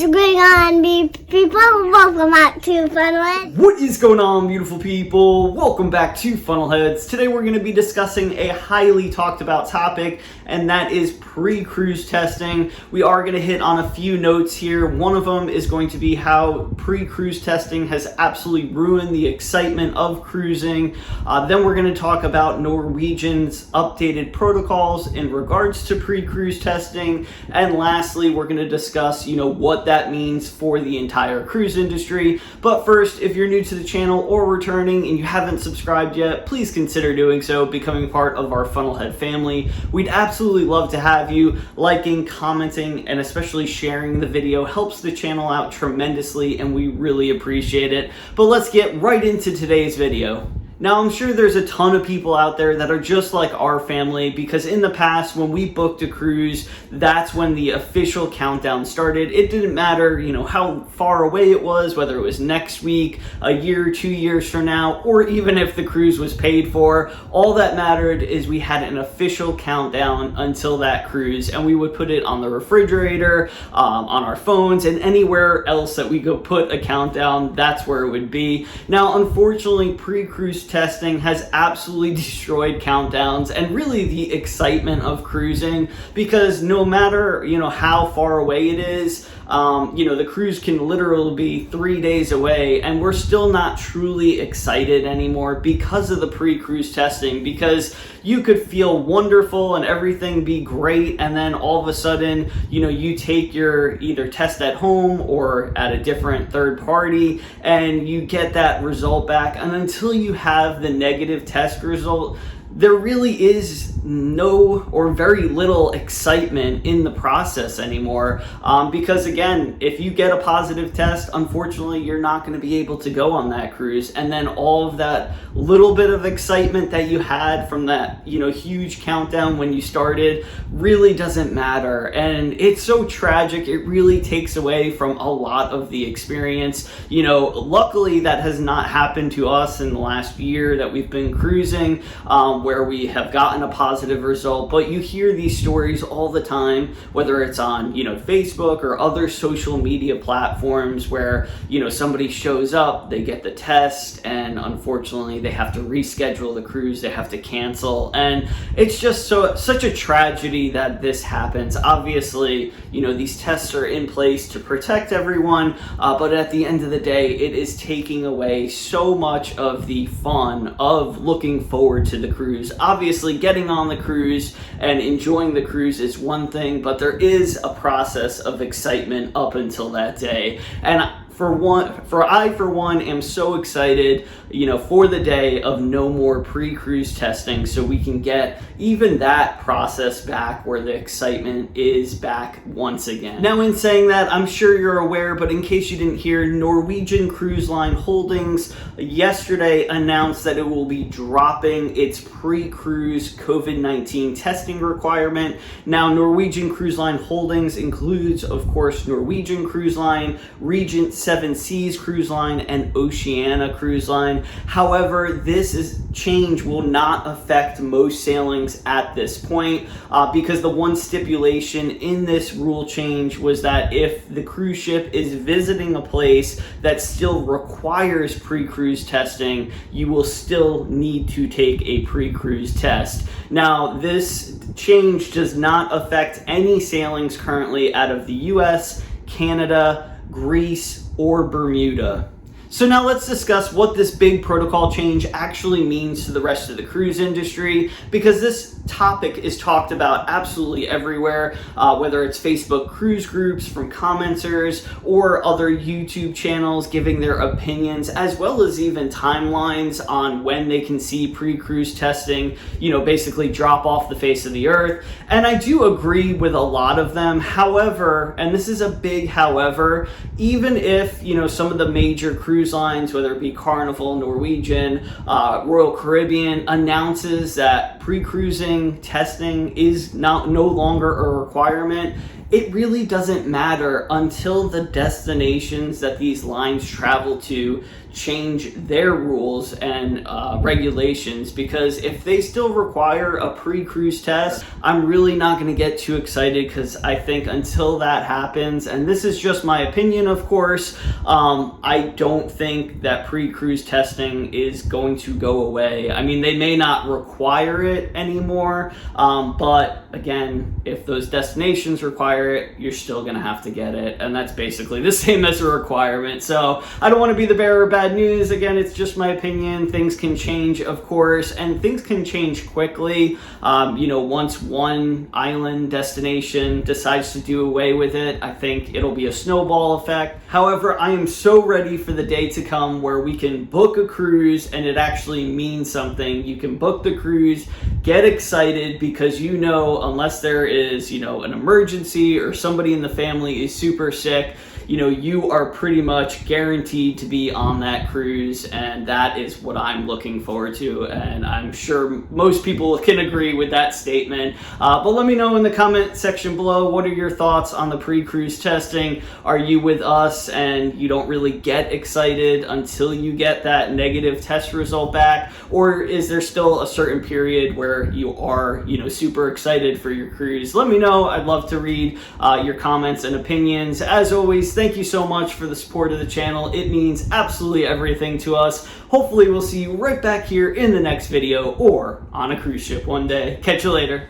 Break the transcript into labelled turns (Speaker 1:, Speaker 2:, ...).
Speaker 1: What's going on, people? Welcome back to Funnelheads.
Speaker 2: What is going on, beautiful people? Welcome back to Funnelheads. Today we're going to be discussing a highly talked about topic, and that is pre-cruise testing. We are going to hit on a few notes here. One of them is going to be how pre-cruise testing has absolutely ruined the excitement of cruising. Then we're going to talk about Norwegian's updated protocols in regards to pre-cruise testing. And lastly, we're going to discuss, what that means for the entire cruise industry. But first, if you're new to the channel or returning and you haven't subscribed yet, please consider doing so, becoming part of our Funnelhead family. We'd absolutely love to have you. Liking, commenting, and especially sharing the video helps the channel out tremendously, and we really appreciate it. But let's get right into today's video. Now, I'm sure there's a ton of people out there that are just like our family, because in the past, when we booked a cruise, that's when the official countdown started. It didn't matter, how far away it was, whether it was next week, a year, 2 years from now, or even if the cruise was paid for. All that mattered is we had an official countdown until that cruise, and we would put it on the refrigerator, on our phones, and anywhere else that we could put a countdown, that's where it would be. Now, unfortunately, pre-cruise testing has absolutely destroyed countdowns and really the excitement of cruising, because no matter how far away it is, the cruise can literally be 3 days away and we're still not truly excited anymore because of the pre-cruise testing. Because you could feel wonderful and everything be great, and then all of a sudden you take your either test at home or at a different third party and you get that result back, and until you have the negative test result, there really is no or very little excitement in the process anymore, because again, if you get a positive test, unfortunately you're not going to be able to go on that cruise, and then all of that little bit of excitement that you had from that huge countdown when you started really doesn't matter. And it's so tragic. It really takes away from a lot of the experience. Luckily that has not happened to us in the last year that we've been cruising, where we have gotten a positive result. But you hear these stories all the time, whether it's on Facebook or other social media platforms, where somebody shows up, they get the test, and unfortunately they have to reschedule the cruise, they have to cancel, and it's just such a tragedy that this happens. Obviously these tests are in place to protect everyone, but at the end of the day, it is taking away so much of the fun of looking forward to the cruise. Obviously, getting on the cruise and enjoying the cruise is one thing, but there is a process of excitement up until that day. And I, for one, am so excited, for the day of no more pre-cruise testing, so we can get even that process back where the excitement is back once again. Now, in saying that, I'm sure you're aware, but in case you didn't hear, Norwegian Cruise Line Holdings yesterday announced that it will be dropping its pre-cruise COVID-19 testing requirement. Now, Norwegian Cruise Line Holdings includes, of course, Norwegian Cruise Line, Regent Seven Seas Cruise Line, and Oceania Cruise Line. However, this change will not affect most sailings at this point, because the one stipulation in this rule change was that if the cruise ship is visiting a place that still requires pre-cruise testing, you will still need to take a pre-cruise test. Now, this change does not affect any sailings currently out of the US, Canada, Greece, or Bermuda. So now let's discuss what this big protocol change actually means to the rest of the cruise industry, because this topic is talked about absolutely everywhere, whether it's Facebook cruise groups from commenters or other YouTube channels giving their opinions, as well as even timelines on when they can see pre-cruise testing, basically drop off the face of the earth. And I do agree with a lot of them. However, and this is a big however, even if, some of the major cruise lines, whether it be Carnival, Norwegian, Royal Caribbean, announces that pre-cruising testing is no longer a requirement, it really doesn't matter until the destinations that these lines travel to change their rules and regulations, because if they still require a pre-cruise test, I'm really not going to get too excited, because I think until that happens, and this is just my opinion of course, I don't think that pre-cruise testing is going to go away. I mean, they may not require it anymore, but again, if those destinations require it, you're still going to have to get it, and that's basically the same as a requirement. So I don't want to be the bearer of bad news. Again, it's just my opinion. Things can change, of course, and things can change quickly. Once one island destination decides to do away with it, I think it'll be a snowball effect. However, I am so ready for the day to come where we can book a cruise and it actually means something. You can book the cruise, get excited, because unless there is, an emergency or somebody in the family is super sick, you are pretty much guaranteed to be on that cruise, and that is what I'm looking forward to, and I'm sure most people can agree with that statement. But let me know in the comment section below, what are your thoughts on the pre-cruise testing? Are you with us and you don't really get excited until you get that negative test result back? Or is there still a certain period where you are, super excited for your cruise? Let me know. I'd love to read your comments and opinions. As always, thank you so much for the support of the channel. It means absolutely everything to us. Hopefully we'll see you right back here in the next video or on a cruise ship one day. Catch you later.